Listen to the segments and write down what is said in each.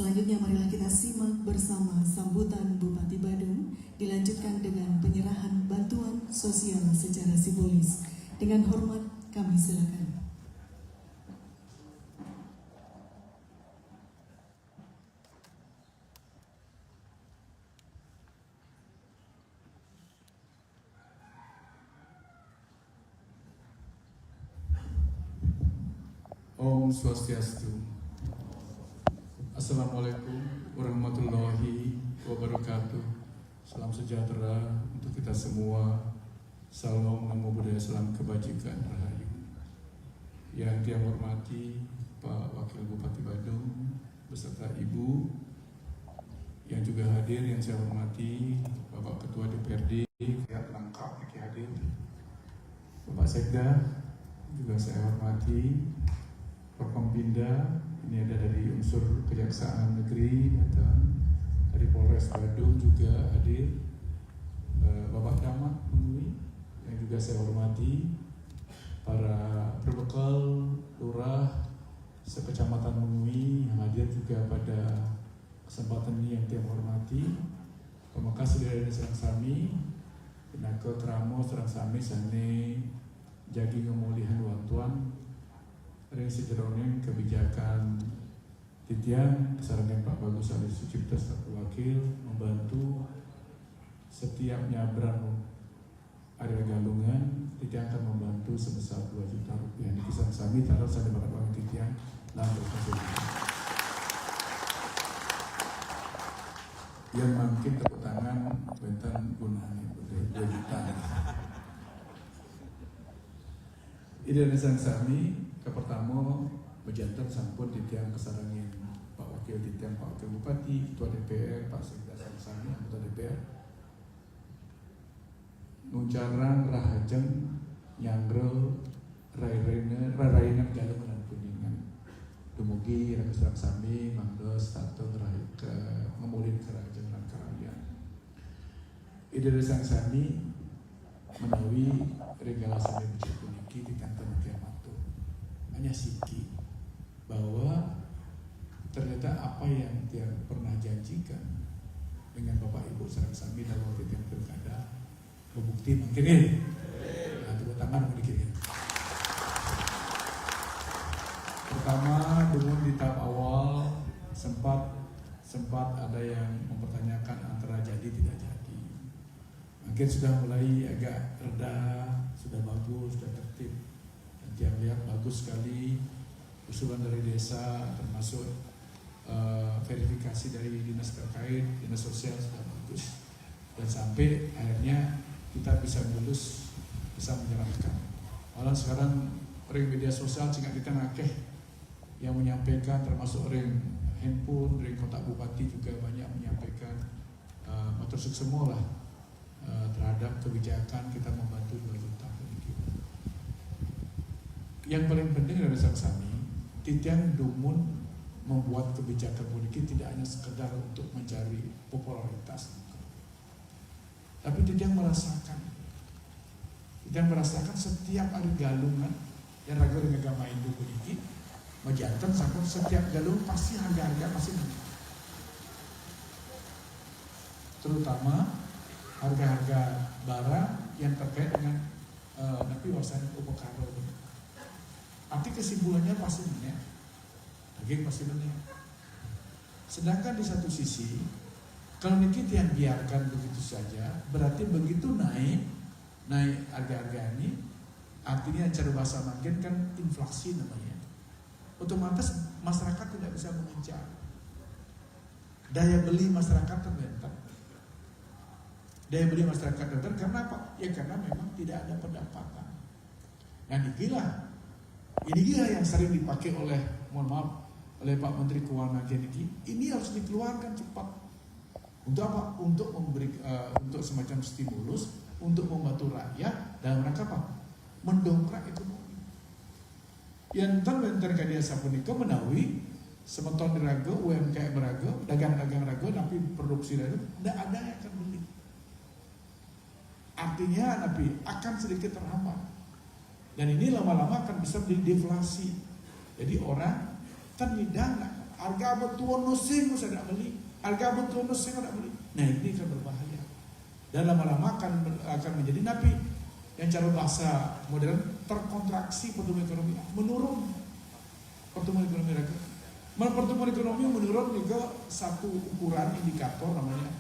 Selanjutnya marilah kita simak bersama sambutan Bupati Badung dilanjutkan dengan penyerahan bantuan sosial secara simbolis. Dengan hormat kami silakan. Om Swastiastu. Assalamualaikum warahmatullahi wabarakatuh. Salam sejahtera untuk kita semua. Salam namo buddhaya, salam kebajikan rahayu. Yang saya hormati Pak Wakil Bupati Badung beserta Ibu yang juga hadir, yang saya hormati Bapak Ketua DPRD, lihat lengkap yang hadir, Bapak Sekda juga saya hormati, Forkompinda, ini ada dari unsur Kejaksaan Negeri datang, dari Polres Badung juga hadir, Bapak Camat Mengui yang juga saya hormati, para perbekal lurah sekecamatan Mengui yang hadir juga pada kesempatan ini yang saya hormati, Pemekasan dari Serang Sami, Pinako Tramo Serang Sami Sane Jagi Ngemulihan Wantuan Ring sejeroning kebijakan titian kesarangan Pak Bagus Ali Sucipto selaku wakil membantu setiap nyabrang area Galungan titian akan membantu sebesar 2 juta rupiah. Di kisah sami taruh saya dapat uang titian lantas yang makin tepuk tangan bentan gunanya 2 juta. Ide Sang Sami ke pertama berjantan sampun di tiang kesarangin Pak Wakil di tiang Pak Wakil Bupati, Ketua DPR, Pak Sekda Sami, anggota DPR. Nuncarang rahajeng nyangrel raina galung dan kuningan. Dumugi raga Serang Sami mangdos tato rai ke ngemulin kerajaan dan karalian. Ide Sang Sami menawi regala sami bejat puniki ditantang kiamat. Hanya siki bahwa ternyata apa yang dia pernah janjikan dengan Bapak Ibu Serang Sami dalam waktu yang pilkada membukti mungkin nah, tepuk tangan mungkin. Pertama dengan di tahap awal sempat ada yang mempertanyakan antara jadi tidak jadi. Mungkin sudah mulai agak reda, sudah bagus, sudah tertib. Dia melihat bagus sekali usulan dari desa, termasuk verifikasi dari dinas terkait, dinas sosial sudah bagus, dan sampai akhirnya kita bisa lulus, bisa menyerahkan. Malah sekarang ring media sosial sehingga kita ngakeh yang menyampaikan, termasuk ring handphone, ring kontak bupati juga banyak menyampaikan matur semua lah terhadap kebijakan kita membantu 2 juta. Yang paling penting dari Sang Sami, titian dumun membuat kebijakan politik tidak hanya sekedar untuk mencari popularitas, tapi titian merasakan setiap hari galungan yang raga dengan agama Hindu politik, majantan sakit setiap galung pasti harga pasti naik, terutama harga-harga barang yang terkait dengan napi wawasan upekaro. Arti kesimpulannya pasti menang, daging pasti menang. Sedangkan di satu sisi, kalau kita yang biarkan begitu saja, berarti begitu naik harga-harga ini, artinya cara bahasa makin kan inflasi namanya. Otomatis masyarakat tidak bisa mengejar. Daya beli masyarakat terbentak. Daya beli masyarakat terbentak karena apa? Ya karena memang tidak ada pendapatan. Dan ini dia yang sering dipakai oleh Pak Menteri Keuangan ini harus dikeluarkan cepat. Untuk apa? Untuk memberi untuk semacam stimulus untuk membantu rakyat dalam rangka apa? Mendongkrak ekonomi. Yang bentar kadia sapunika menawi semeton raga, UMKM raga, dagang-dagang raga, tapi produksi raga tidak ada yang akan beli. Artinya tapi akan sedikit terhambat. Dan ini lama-lama akan bisa menjadi deflasi. Jadi orang terhidang harga betuan nosing saya tidak beli, harga betuan nosing tidak beli. Nah ini kan berbahaya. Dan lama-lama akan menjadi napi yang cara bahasa modern terkontraksi pertumbuhan ekonomi, menurun pertumbuhan ekonomi rakyat. Pertumbuhan ekonomi menurun juga satu ukuran indikator namanya.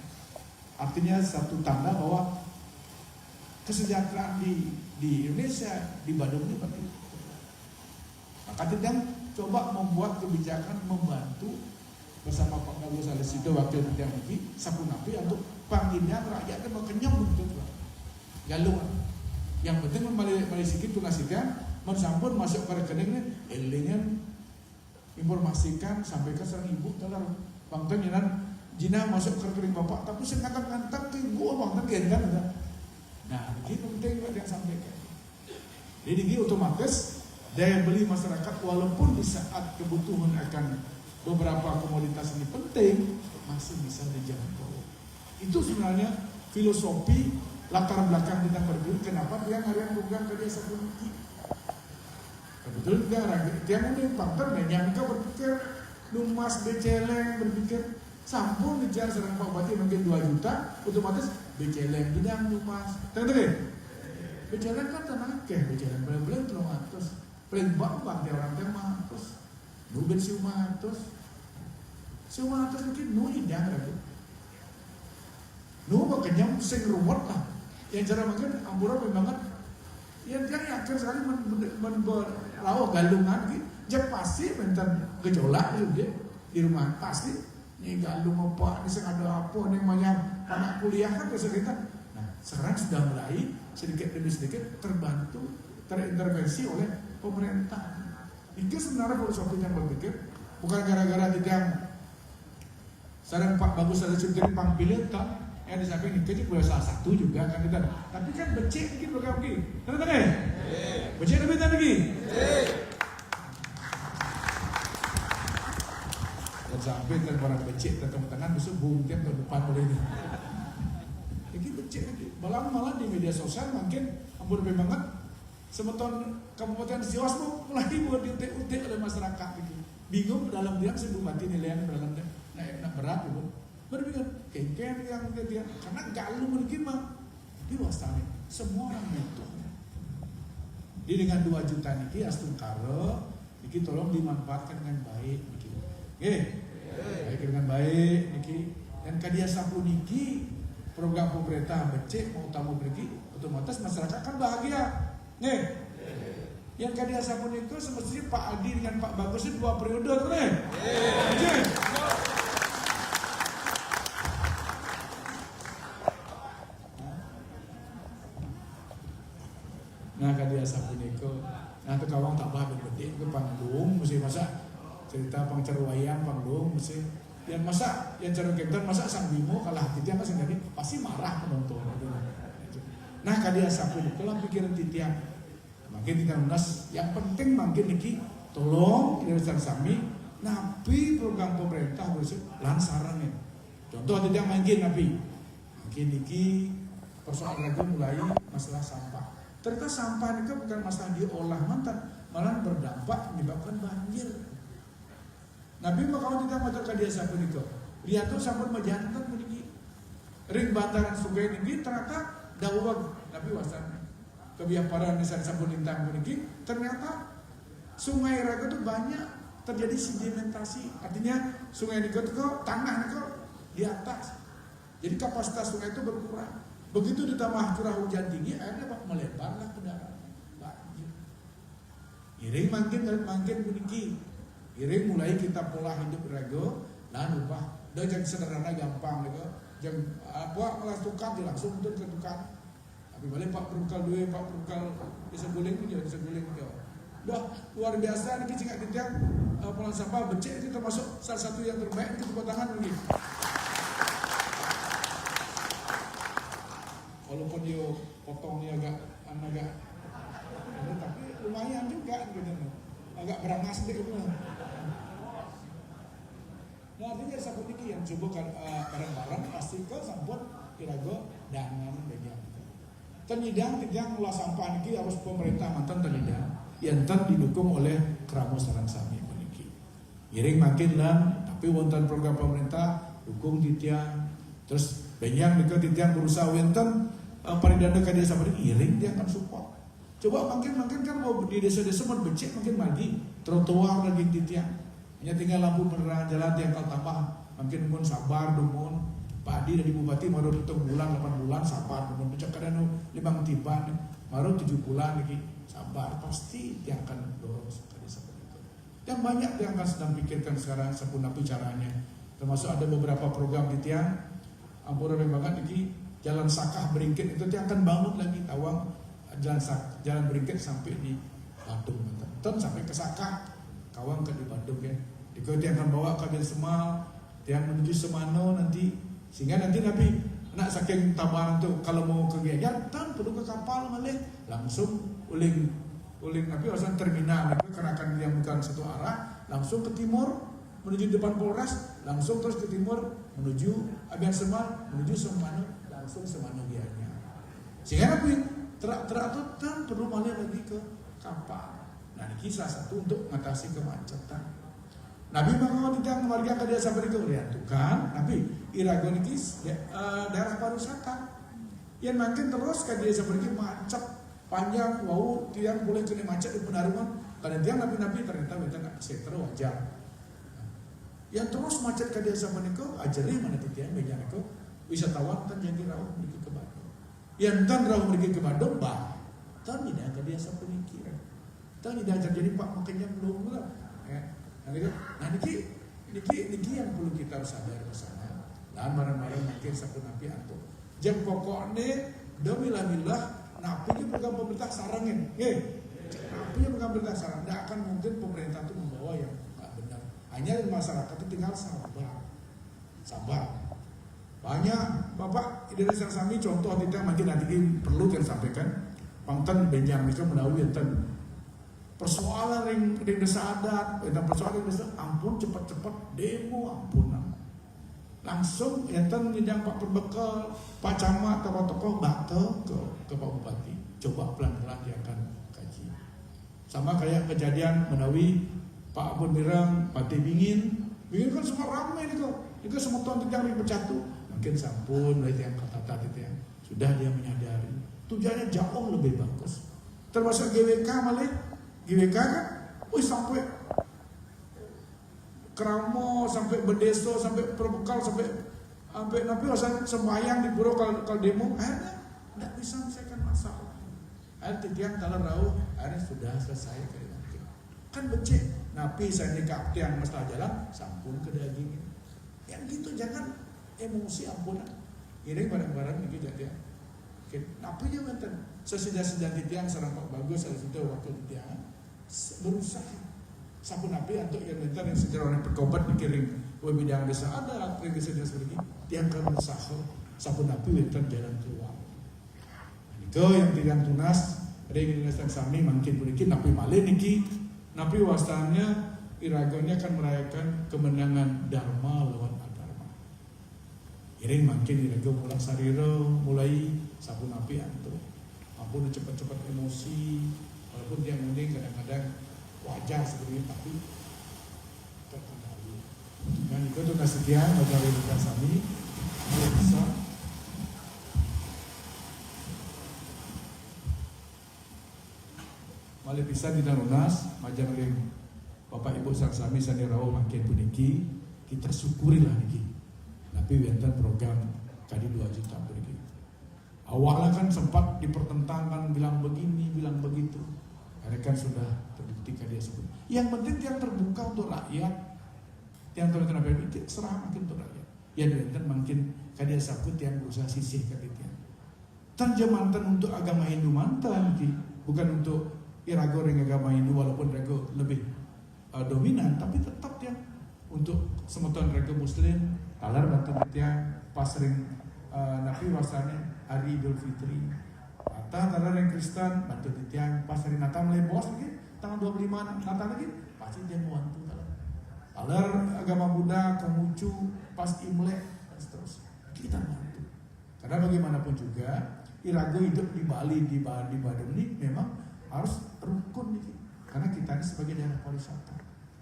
Artinya satu tanda bahwa kesejahteraan di Indonesia, di Badung ini penting. Maka tidak coba membuat kebijakan membantu bersama Pak Bagus Alessio wakil Menteri Energi sapu napi untuk panggilnya rakyatnya mau kenyang betul galung. Yang penting membalik sikit tunasikan, mensampun masuk ke rekeningnya, elingan informasikan sampai ke serang ibu telar bang tenyanan jina masuk ke rekening bapak, tapi saya ngantap ke gua bang tenyanan kan. Nah, ini penting juga yang sampaikan. Jadi ini otomatis daya beli masyarakat walaupun di saat kebutuhan akan beberapa komoditas ini penting masih bisa dijangkau. Itu sebenarnya filosofi latar belakang kita berpikir kenapa dia harian program kerja seperti kebetulan dia mungkin faktor yang kau berpikir lumas beceleng berpikir sampun bicara serang Pak Bupati mungkin 2 juta otomatis beceleng bidang lumas tengah beceleng kan tenang beceleng belang-belang 300 paling bang dia orang tema terus mobil siumatus mungkin hidang lagi kenyang sing ruwet lah yang cara makin amburan banget yang dia yakin sekali berlawa galungan gitu dia pasti bentar gejolak juga di rumah pasti ini galung apa ini ada apa ini namanya anak kuliah kan kesulitan. Nah sekarang sudah mulai sedikit demi sedikit terbantu terintervensi oleh pemerintah. Itu sebenarnya filosofi yang berpikir bukan gara-gara tidak sekarang Pak Bagus ada cerita pangpilih tak yang di samping ini boleh salah satu juga kan kita. Tapi kan becek mungkin berapa lagi? Tengah-tengah? Becek lebih lagi? Dan sampai kan orang becek tengah-tengah besok buntian tahun depan boleh ini. Jadi becek lagi. Malah di media sosial makin ampun lebih banget. Semeton Kabupaten Siwas mulai buat diutik-utik oleh masyarakat gitu. Bingung dalam diam si bupati nilainya dalam naik berat gitu. Berpikir kengken yang dia karena galung gimana diwastani semua orang butuh. Jadi dengan 2 juta niki astung karo niki tolong dimanfaatkan dengan baik niki. Baik dengan baik niki dan kadia sapu niki program pemerintah becek mau tamu pergi otomatis masyarakat kan bahagia. Yang kadia sapu niki semestinya Pak Adi dengan Pak Bagus itu 2 periode tuh Nah kadia sapuniko, nah itu kawang tak bah gede ke panggung, mesti masa cerita pangcerwayang panggung, mesti yang masa yang cara kita masa sang bimo kalah titiang kan sendiri pasti marah penonton. Nah kadia sapuniko lah pikiran titiang, makin titiang lunas, yang penting makin niki tolong dari sami, napi program pemerintah bersih lansaran ya. Contoh titiang makin napi, makin niki persoalan lagi mulai masalah sampah. Ternyata sampah itu bukan masalah diolah malah berdampak menyebabkan banjir. Nabi kalau tidak macam kadia sampun itu, lihat tuh sampun majantan begini, ring bantaran sungai ini ternyata dawag Nabi wasan kebiaparan di sampun lintang begini, ternyata sungai raga itu banyak terjadi sedimentasi, artinya sungai ini itu tanah itu di atas, jadi kapasitas sungai itu berkurang. Begitu ditambah curah hujan tinggi, akhirnya melebarlah ke darat, banjir. Iring makin bunyi. Iring mulai kita pola hidup rego, dan ubah. Dan jangan sederhana gampang rego. Jangan apa malah tukar langsung untuk ke tukar. Tapi balik Pak Perukal dua, Pak Perukal bisa guling juga. Dah luar biasa nih kita tidak pola sampah becek itu termasuk salah satu yang terbaik di Tepuk Tangan begini. Walaupun dia potongnya agak tapi lumayan juga gitu, agak berangas sedikit. Nah artinya sapu niki yang coba barang-barang pasti ke sampun kirago dangan bagian. Tenidang ulah sampah niki harus pemerintah mantan tenidang yang didukung oleh Kramo Sarang Sami niki. Iring makin lan, tapi wonten program pemerintah dukung titiang. Terus benyang dika titiang berusaha wonten paridana ka desa beri iring dia akan support. Coba makin kan mau di desa-desa mau becek makin lagi trotoar lagi titiang. Hanya tinggal lampu penerangan jalan yang kau tambah. Makin mun sabar dumun. Pak Adi dari Bupati mau 7 bulan 8 bulan sabar dumun. Becek kadang 5 tiban, baru 7 bulan lagi sabar pasti dia akan dorong ke desa itu. Dan banyak yang akan sedang pikirkan sekarang sepunapi caranya. Termasuk ada beberapa program di tiang ampura membangan lagi jalan Sakah Beringkit itu dia akan bangun lagi Tawang jalan Beringkit sampai di Bandung dan sampai ke Sakah Kawang ke di Bandung ya. Dia akan bawa kabel Semal yang menuju Semano nanti sehingga nanti nak saking tambahan tuh kalau mau ke Gianyar tan perlu ke kapal malih langsung uling tapi asan terminal itu karena akan yang bukan satu arah langsung ke timur menuju depan Polres langsung terus ke timur menuju Abian Semal menuju Semano langsung Semano Gianyar sehingga nabi teratur tan perlu malih lagi ke kapal. Nah ini salah satu untuk mengatasi kemacetan. Nabi mengawan tentang warga ke desa berikut lihat tuh kan Nabi Iragon ini daerah pariwisata yang makin terus ke desa berikut macet panjang wow tiang boleh kena macet di Penarungan karena tiang nabi ternyata kita nggak seter wajar yang terus macet ke desa berikut ajari mana tiang meja itu wisatawan kan jadi rawuh pergi ke Bandung yang tan rawuh pergi ke Bandung bah tan tidak ke desa berikut tan tidak terjadi pak makanya belum lah Nah niki yang perlu kita sadar bersama. Dan barang-barang makin sapun napi antuk. Jam pokoknya demi milah napi itu program pemerintah sarangin. Napi yang program pemerintah sarang. Tidak akan mungkin pemerintah itu membawa yang tidak benar. Hanya masyarakat itu tinggal sabar. Banyak Bapak dari Sami contoh tidak makin nanti perlu kita sampaikan. Pangtan Benjamin itu menawi enten persoalan ring desa adat, persoalan desa ampun cepat-cepat demo ampun langsung enten ngidang Pak Perbekal, Pak Camat, tokoh-tokoh batal ke Pak Bupati. Coba pelan-pelan dia akan kaji. Sama kayak kejadian menawi Pak Abun Mirang, Pak Bingin kan semua ramai nih kok. Itu semua tuan tidak bercatu. Mungkin sampun dari yang kata itu yang sudah dia menyadari tujuannya jauh lebih bagus. Termasuk GWK malah GWK kan, sampai Keramo, sampai Bedeso, sampai Perbekal, sampai nabi asal sembahyang di pura kalau demo, akhirnya tidak bisa menyelesaikan masalah. Akhirnya tiang kalau rauh, akhirnya sudah selesai kayak gitu. Kan becek, nabi saya nikah tiang masalah jalan, sampun ke daging. Yang gitu jangan emosi ampunan. Ini barang-barang ini jadi. Nabi yang ngeten, sesudah tiang sarang Pak Bagus, sesudah waktu tiang. Berusaha sabun api untuk yang minta yang sejarah orang berkobat dikirim ke bidang desa ada desa seperti yang akan berusaha sabun api minta jalan keluar itu yang tidak tunas ada yang dinastan sami makin berikin napi malih niki napi wasanya iragonnya akan merayakan kemenangan Dharma lawan Adharma iring makin irago mulai sariro mulai sabun api antu ampun cepat-cepat emosi walaupun dia mending kadang-kadang wajar sebenarnya tapi terkendali. Dan itu tuh sekian dari kita sami bisa malih bisa tidak lunas majang ring Bapak Ibu sang sami sanirau makin puniki kita syukurilah niki. Tapi wonten program kali 2 juta puniki. Awalnya kan sempat dipertentangkan bilang begini, bilang begitu. Karena kan sudah terbukti dia sebut. Yang penting yang terbuka untuk rakyat, yang terbuka untuk serah makin untuk rakyat. Yang penting makin dia sakut yang berusaha sisih kalian. Tan mantan untuk agama Hindu mantan, bukan untuk irago dengan agama Hindu walaupun rago lebih dominan, tapi tetap ya untuk semeton rago Muslim, talar bantu dia pas sering nabi wasane hari Idul Fitri. Talar yang Kristen bantu dia pas hari Natal mulai bos lagi tanggal 25 Natal lagi pasti dia mau bantu talar agama Buddha Konghucu pas Imlek dan seterusnya kita bantu karena bagaimanapun juga irago hidup di Bali di Badung ini memang harus rukun nih karena kita ini sebagai daerah pariwisata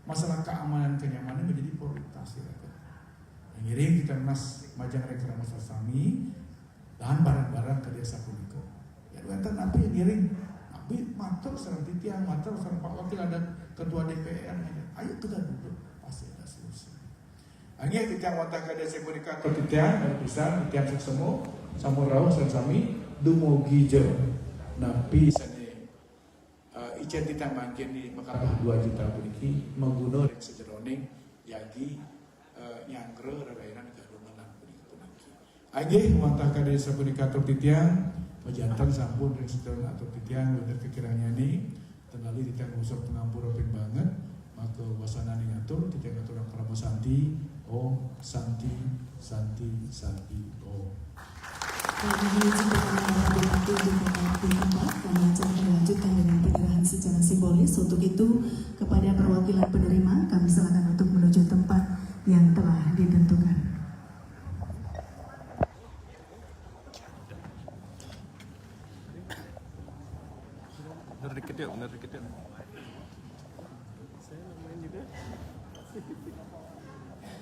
masalah keamanan kenyamanan menjadi prioritas. Yang ngirim kita mas majang rekrama sami dan barang-barang ke desa punika. Ya duetan api yang ngirim, api matur sareng titiang, matur sareng Pak Wakil ada ketua DPR. Ayo kita duduk, pasti ada solusi. Angin titiang wantah ke desa punika atau titiang dari pisan titiang seksemu samurau sareng sami dumugi jeu napi sane icen titiang mangkin di Mekah 2 juta puniki mengguno rek sejeroning yagi nyangre rarairan gadumelan puniki. Agih wantah ka desa punika atau titiang pajantan sampun rek sejeroning atau titiang bener pikirannya ni tenali titiang usap pengampura pin banget maka wasana ni ngatur titiang ngatur Prabu Santi Santi Kami akan melanjutkan dengan penyerahan secara simbolis. Untuk itu, kepada perwakilan penerima, kami silakan untuk menuju tempat yang telah ditentukan. Bener dikit yuk.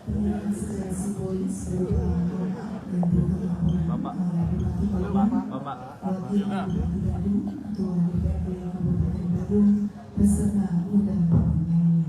Penyerahan secara simbolis berupa Bapak. Ketua DPRD Kabupaten Badung beserta undang penyanyi.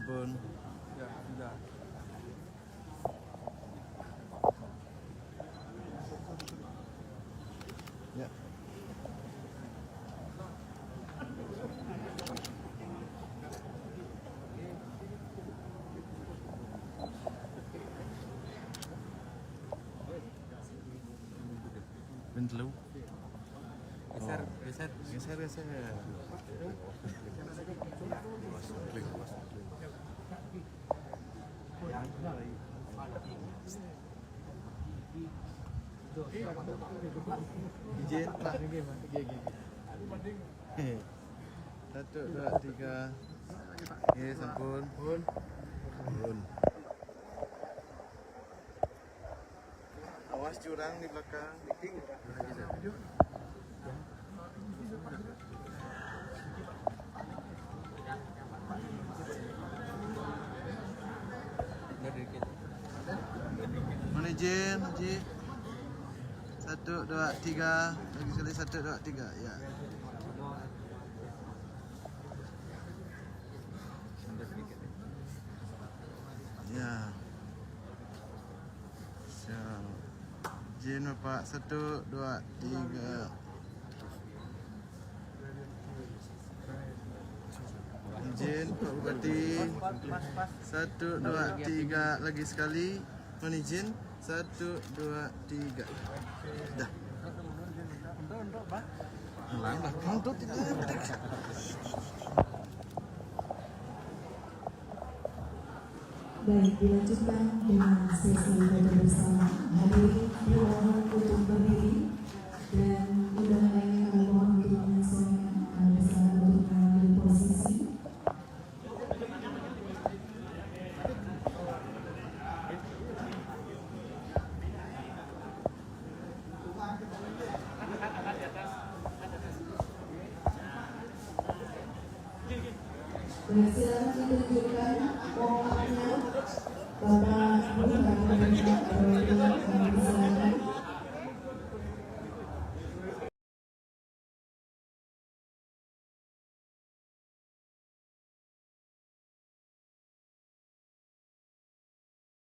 sampun. Ya, sudah. Ya. Bentelu. Geser, geser. Geser, geser. Izin, Pak. Satu, dua, tiga. Oke, sampun. Sampun. Awas jurang di belakang. Mohon izin, Haji. 1, 2, 3. Lagi sekali 1, 2, 3. Ya. Ya. Siap. Izin Bapak. 1, 2, 3. Izin Pak Bupati. 1, 2, 3. Lagi sekali. Mohon izin. 1, 2, 3. Dah. Ulang dah. Untuk tidak. Baik, dilanjutkan dengan sesi foto bersama. Hadirin dimohon untuk berdiri dan undangan lainnya kami mohon untuk menyesuaikan bersama untuk mengambil posisi. Silakan ditunjukkan pokoknya Bapak Bupati